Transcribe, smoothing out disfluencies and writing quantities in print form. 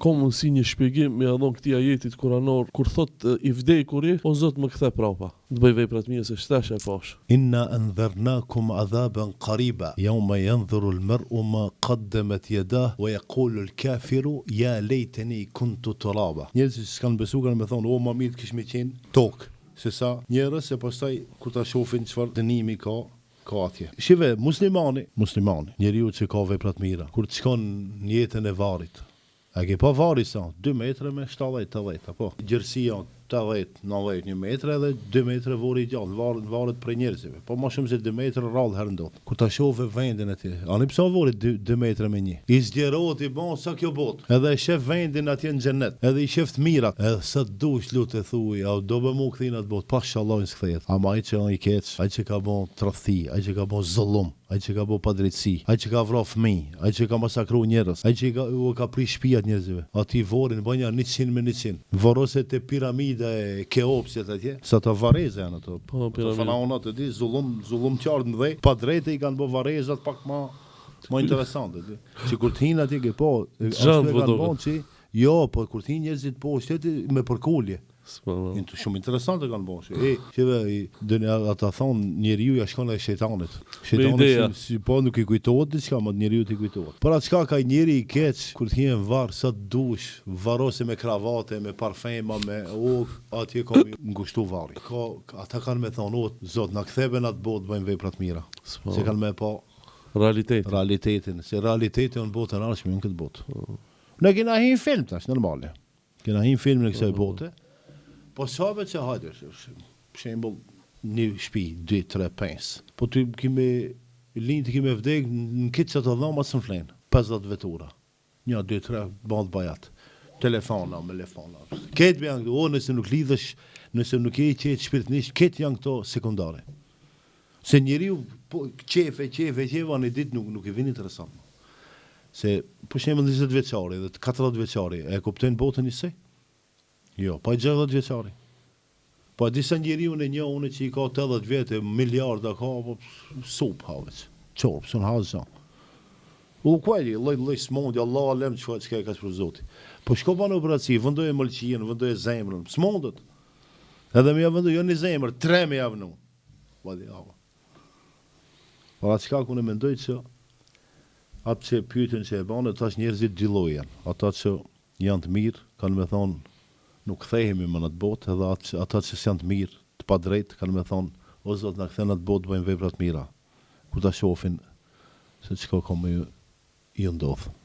ka mundësi një shpjegim me dhon këtij ajetit kuranor kur thot i vdekuri, o Zot më kthe prapa. Të bëj vepra të mira se shtash e pash. Inna anzarnakum adhaban qariba yawma yanzuru al-mar'u ma qaddamat yadahu wa yaqulu al-kafiru ya laytani kuntu turaba. Njerëzit që kanë besuar kanë më thonë o më mirë kish më qenë tokë. Se sa njerëz se pastaj kur ta shohin çfarë dënimi ka atje. Shive, muslimani, njeriu që ka vepra të mira, kur të shkon në jetën e varrit. A ke pa varri sa 2 metra me 70-80, apo gjerësia 80-90 1 metër edhe 2 metra vori i gjallë, varet për njerëzve. Po më shumë se 2 metra rrallë herë ndot. Kur ta shohë vendin atje, ani pse vori 2 metra me 1. I zgjerohet i bon sa kjo botë. Edhe e shef vendin atje në xhenet, edhe i shef të mirat. Edhe sa dush lutë thuaj, a do bë mu kthin atë botë, pashallah s'kthehet. Ama ai që ai keq, ai që ka bon tradhti, ai që ka bon zullum, ai që ka bo padrejtësi, ai që ka vrarë fëmijë, ai që ka masakruar njerëz, ai që ka prish shtëpiat njerëzve. Ati vorin bën 100 me 100. Varrose te piramida e Keopsit atje, sa të varreze janë ato. Po piramida. Faraonat e di zullum qartë në dhej, pa drejtë i kanë bë varrezat pak më interesante. Që kur të hin atje ke po, kanë bën që jo, po kur të hin njerëzit po shteti me përkulje. Shumë interesante kanë bërë. Që ata thonë njeriu ja shkon ai shejtanit. Shejtani si po nuk i kujtohet diçka, më njeriu i kujtohet. Por atë çka ka njeri i keq kur të hien varr sa dush, varrose me kravate, me parfema, me atje ka ngushtu varri. Ata kanë me thonë, o Zot, na ktheben atë botë, bëjmë vepra të mira. Se kanë me pa realitetin, se realiteti në botën e ardhshme në këtë botë. Ne kena hin film tash normale. Kena hin film në kësaj bote. Po sabe që hajde, për shembull, një shtëpi, 2, 3, 5. Po ti kime lind kime vdek në këtë që të dhoma së në flenë, 50 vetura. 1, 2, 3, bandë bajat. Telefona. Këtë janë këto, nëse nuk lidhësh, nëse nuk e qetë shpirtnisht, këtë janë këto sekundare. Se njeriu po qefe, në ditë nuk i vini interesant. Se, për shembull 20 vjeçari dhe 40 vjeçari, e kuptojnë botën njësej? Jo, pa 60 vjeçari. Pa disa njeriu në unë që i ka 80 vjetë, miliarda ka, po sup havec. Çorp, son hazë. U kuaj, lloj smundje, Allah alem çka ka për Zoti. Po shko pa në operaci, vendoje mëlçien, vendoje zemrën, smundet. Edhe më javë jo në zemër, 3 më javë nu. Vadi hava. Po atë çka ku ne mendoj që atë që pyetën që e banë, tash njerëzit dy lloj janë. Ata që janë të mirë, kanë me thonë nuk kthehemi më në atë botë, edhe ata që janë të mirë, të padrejtë, kanë me thonë, o Zot, na kthen në atë botë, bëjmë vepra të mira. Kur ta shohin se çka ka më ju ndodh.